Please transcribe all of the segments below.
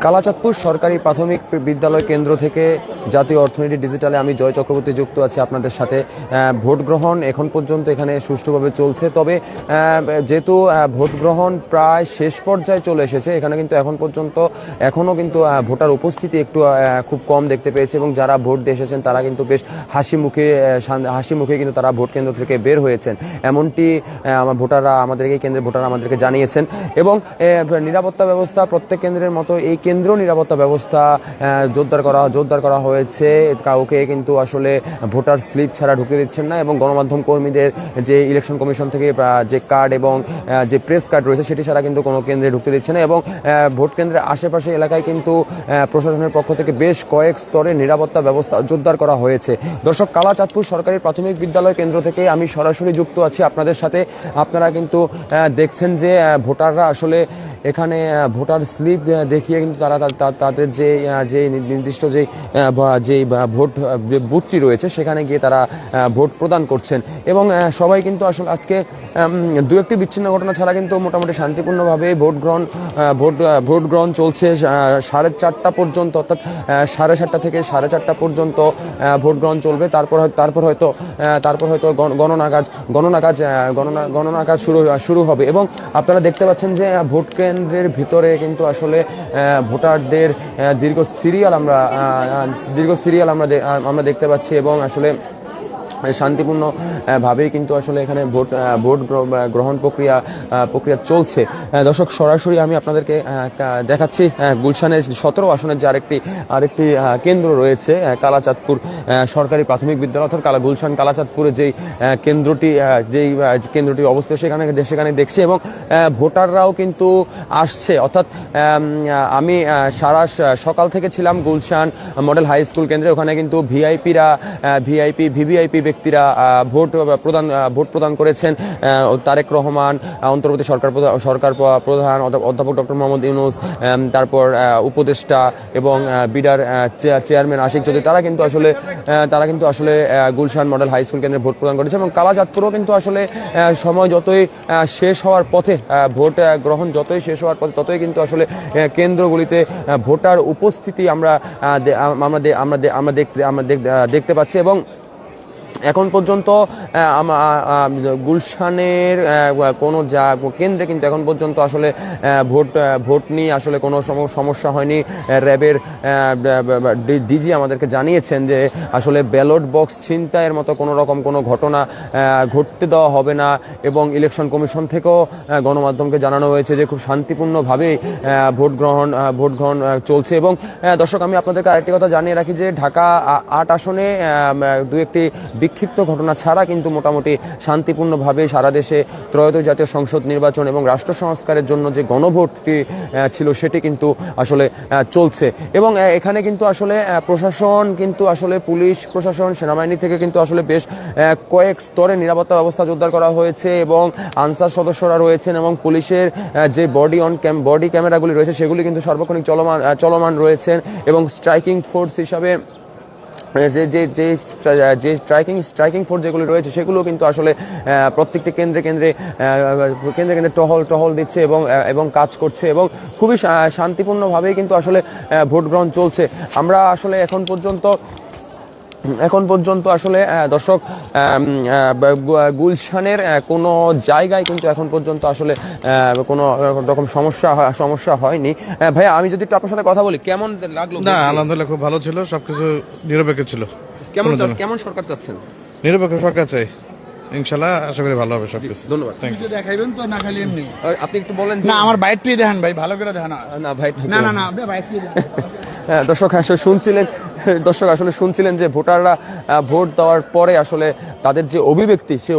কালাচাঁদপুর সরকারি প্রাথমিক বিদ্যালয় কেন্দ্র থেকে জাতীয় অর্থনীতি ডিজিটালে আমি জয় চক্রবর্তী যুক্ত আছি আপনাদের সাথে। ভোট গ্রহণ এখন পর্যন্ত এখানে সুষ্ঠুভাবে চলছে, তবে যেহেতু ভোট গ্রহণ প্রায় শেষ পর্যায়ে চলে এসেছে, এখানে কিন্তু এখন পর্যন্ত এখনও কিন্তু ভোটার উপস্থিতি একটু খুব কম দেখতে পেয়েছে এবং যারা ভোট দিয়ে এসেছেন তারা কিন্তু বেশ হাসি মুখে কিন্তু তারা ভোট কেন্দ্র থেকে বের হয়েছেন, এমনটি ভোটাররা আমাদেরকে জানিয়েছেন। এবং নিরাপত্তা ব্যবস্থা প্রত্যেক কেন্দ্রের মতো এই কেন্দ্র নিরাপত্তা ব্যবস্থা জোরদার করা হয়েছে। কাউকে কিন্তু আসলে ভোটার স্লিপ ছাড়া ঢুকতে দিচ্ছেন না এবং গণমাধ্যম কর্মীদের যে ইলেকশন কমিশন থেকে যে কার্ড এবং যে প্রেস কার্ড রয়েছে সেটি ছাড়া কিন্তু কোনো কেন্দ্রে ঢুকতে দিচ্ছে না। এবং ভোট কেন্দ্রের আশেপাশে এলাকায় কিন্তু প্রশাসনের পক্ষ থেকে বেশ কয়েক স্তরে নিরাপত্তা ব্যবস্থা জোরদার করা হয়েছে। দর্শক, কালাচাঁদপুর সরকারি প্রাথমিক বিদ্যালয় কেন্দ্র থেকে আমি সরাসরি যুক্ত আছি আপনাদের সাথে। আপনারা কিন্তু দেখছেন যে ভোটাররা আসলে এখানে ভোটার স্লিপ দেখিয়ে কিন্তু তারা তাদের যে নির্দিষ্ট যে ভোট বুথটি রয়েছে সেখানে গিয়ে তারা ভোট প্রদান করছেন। এবং সবাই কিন্তু আসলে আজকে দু একটি বিচ্ছিন্ন ঘটনা ছাড়া কিন্তু মোটামুটি শান্তিপূর্ণভাবে ভোট গ্রহণ চলছে 4:30 পর্যন্ত, অর্থাৎ 7:30 থেকে 4:30 পর্যন্ত ভোট গ্রহণ চলবে। তারপর হয়তো গণনা কাজ শুরু হবে। এবং আপনারা দেখতে পাচ্ছেন যে ভোট কেন্দ্রের ভিতরে কিন্তু আসলে ভোটারদের দীর্ঘ সিরিয়াল আমরা দেখতে পাচ্ছি এবং আসলে শান্তিপূর্ণভাবেই কিন্তু আসলে এখানে ভোট গ্রহণ প্রক্রিয়া চলছে। দর্শক, সরাসরি আমি আপনাদেরকে দেখাচ্ছি গুলশানের 17 আসনের যে আরেকটি কেন্দ্র রয়েছে কালাচাঁদপুর সরকারি প্রাথমিক বিদ্যালয়, অর্থাৎ গুলশান কালাচাঁদপুরে যেই কেন্দ্রটির অবস্থা সেখানে দেখছি। এবং ভোটাররাও কিন্তু আসছে, অর্থাৎ আমি সারা সকাল থেকে ছিলাম গুলশান মডেল হাই স্কুল কেন্দ্রে। ওখানে কিন্তু ভিভিআইপি ব্যক্তিরা ভোট প্রদান করেছেন। তারেক রহমান, অন্তর্বর্তী সরকার প্রধান অধ্যাপক ডক্টর মোহাম্মদ ইউনূস, তারপর উপদেষ্টা এবং বিডার চেয়ারম্যান আশিক চৌধুরী, তারা কিন্তু আসলে গুলশান মডেল হাই স্কুল কেন্দ্রে ভোট প্রদান করেছে। এবং কালাচাঁদপুরও কিন্তু আসলে সময় যতই শেষ হওয়ার পথে, ভোট গ্রহণ যতই শেষ হওয়ার পথে, ততই কিন্তু আসলে কেন্দ্রগুলিতে ভোটার উপস্থিতি আমরা দেখতে পাচ্ছি। এবং এখন পর্যন্ত গুলশানের কোনো কেন্দ্রে কিন্তু এখন পর্যন্ত আসলে ভোট নিয়ে আসলে কোনো সমস্যা হয়নি। র্যাবের ডিজি আমাদেরকে জানিয়েছেন যে আসলে ব্যালট বক্স ছিনতাইয়ের মতো কোনো ঘটনা ঘটতে দেওয়া হবে না। এবং ইলেকশন কমিশন থেকেও গণমাধ্যমকে জানানো হয়েছে যে খুব শান্তিপূর্ণভাবেই ভোট গ্রহণ চলছে। এবং দর্শক, আমি আপনাদেরকে আরেকটি কথা জানিয়ে রাখি যে ঢাকা 8 আসনে দু একটি বিক্ষিপ্ত ঘটনা ছাড়া কিন্তু মোটামুটি শান্তিপূর্ণভাবে সারা দেশে ত্রয়োদশ জাতীয় সংসদ নির্বাচন এবং রাষ্ট্র সংস্কারের জন্য যে গণভোটটি ছিল সেটি কিন্তু আসলে চলছে। এবং এখানে কিন্তু আসলে প্রশাসন কিন্তু আসলে পুলিশ প্রশাসন, সেনাবাহিনী থেকে কিন্তু আসলে বেশ কয়েক স্তরে নিরাপত্তা ব্যবস্থা জোরদার করা হয়েছে এবং আনসার সদস্যরা রয়েছেন এবং পুলিশের যে বডি ক্যামেরাগুলি রয়েছে সেগুলি কিন্তু সর্বক্ষণিক চলমান রয়েছেন। এবং স্ট্রাইকিং ফোর্স হিসাবে যে স্ট্রাইকিং ফোর্স যেগুলো রয়েছে সেগুলো কিন্তু আসলে প্রত্যেকটি কেন্দ্রে টহল দিচ্ছে এবং কাজ করছে এবং খুবই শান্তিপূর্ণভাবেই কিন্তু আসলে ভোট গ্রহণ চলছে। আমরা আসলে এখন পর্যন্ত আসলে দর্শক, গুলশানের কোনো জায়গায় কিন্তু এখন পর্যন্ত আসলে কোনো রকম সমস্যা হয়নি। ভাইয়া, আমি যদি একটু আপনার সাথে কথা বলি, কেমন লাগলো? না, আলহামদুলিল্লাহ খুব ভালো ছিল, সবকিছু নিরপেক্ষ ছিল। কেমন সরকার চাচ্ছেন? নিরপেক্ষ সরকার চাই, ইনশাল্লাহ আশা করি ভালো হবে সবকিছু। ধন্যবাদ। দেখাইবেন তো না খালি এমনি? আপনি একটু বলেন। না, আমার বাইকটি দেখেন ভাই, ভালো করে দেখেন। না ভাই, না আপনি বাইকটি দেখেন। দর্শক আসলে শুনছিলেন যে ভোটাররা ভোট দেওয়ার পরে আসলে তাদের যে অভিব্যক্তি, সেই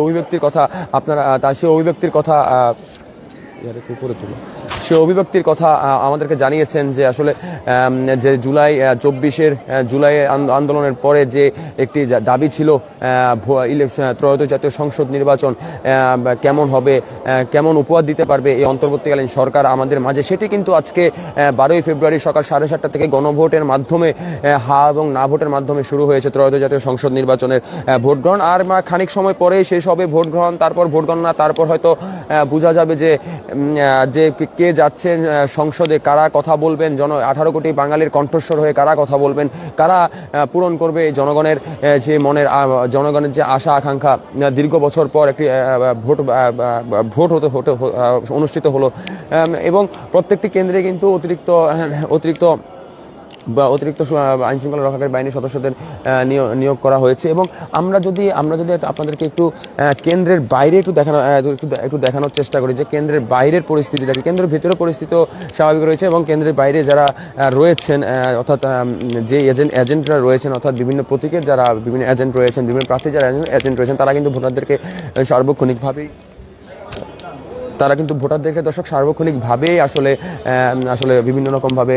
অভিব্যক্তির কথা আমাদেরকে জানিয়েছেন যে আসলে যে জুলাই আন্দোলনের পরে যে একটি দাবি ছিল ত্রয়োদশ জাতীয় সংসদ নির্বাচন কেমন হবে, কেমন উপহার দিতে পারবে এই অন্তর্বর্তীকালীন সরকার আমাদের মাঝে, সেটি কিন্তু আজকে 12ই ফেব্রুয়ারি সকাল 7:30 থেকে গণভোটের মাধ্যমে এবং না ভোটের মাধ্যমে শুরু হয়েছে ত্রয়োদশ জাতীয় সংসদ নির্বাচনের ভোট গ্রহণ। আর খানিক সময় পরেই শেষ হবে ভোট গ্রহণ, তারপর ভোট গণনা, তারপর হয়তো বোঝা যাবে যে কে যাচ্ছেন সংসদে, কারা কথা বলবেন 18 কোটি বাঙালির কণ্ঠস্বর হয়ে কারা কথা বলবেন, কারা পূরণ করবে এই জনগণের যে জনগণের যে আশা আকাঙ্ক্ষা। দীর্ঘ বছর পর একটি ভোট অনুষ্ঠিত হলো এবং প্রত্যেকটি কেন্দ্রে কিন্তু অতিরিক্ত আইন শৃঙ্খলা রক্ষাকারী বাহিনীর সদস্যদের নিয়োগ করা হয়েছে। এবং আমরা যদি আপনাদেরকে একটু কেন্দ্রের বাইরে একটু দেখানোর চেষ্টা করি যে কেন্দ্রের বাইরের পরিস্থিতিটাকে, কেন্দ্রের ভিতরে পরিস্থিতিও স্বাভাবিক রয়েছে এবং কেন্দ্রের বাইরে যারা রয়েছেন অর্থাৎ যে এজেন্টরা রয়েছেন, অর্থাৎ বিভিন্ন প্রতীকের যারা বিভিন্ন এজেন্ট রয়েছেন, বিভিন্ন প্রার্থী যারা এজেন্ট রয়েছেন, তারা কিন্তু ভোটারদেরকে সার্বক্ষণিকভাবেই আসলে বিভিন্ন রকমভাবে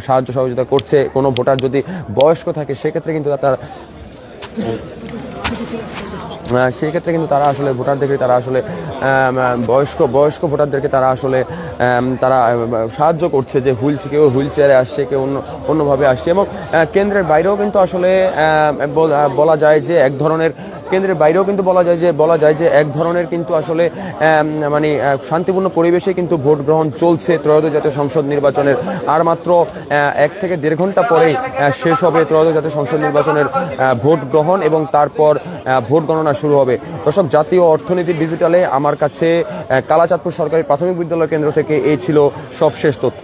সাহায্য সহযোগিতা করছে। কোনো ভোটার যদি বয়স্ক থাকে সেক্ষেত্রে কিন্তু তারা আসলে ভোটারদেরকে বয়স্ক ভোটারদেরকে তারা সাহায্য করছে, যে কেউ হুইল চেয়ারে আসছে, কেউ অন্যভাবে আসছে। এবং কেন্দ্রের বাইরেও কিন্তু আসলে বলা যায় যে এক ধরনের এক ধরনের কিন্তু আসলে মানে শান্তিপূর্ণ পরিবেশে কিন্তু ভোট গ্রহণ চলছে। ত্রয়োদশ জাতীয় সংসদ নির্বাচনের আর মাত্র 1 থেকে 1.5 ঘন্টা পরেই শেষ হবে ত্রয়োদশ জাতীয় সংসদ নির্বাচনের ভোট গ্রহণ এবং তারপর ভোট গণনা শুরু হবে। দর্শক, জাতীয় অর্থনীতি ডিজিটালে আমার কাছে কালাচাঁদপুর সরকারি প্রাথমিক বিদ্যালয় কেন্দ্র থেকে এই ছিল সবশেষ তথ্য।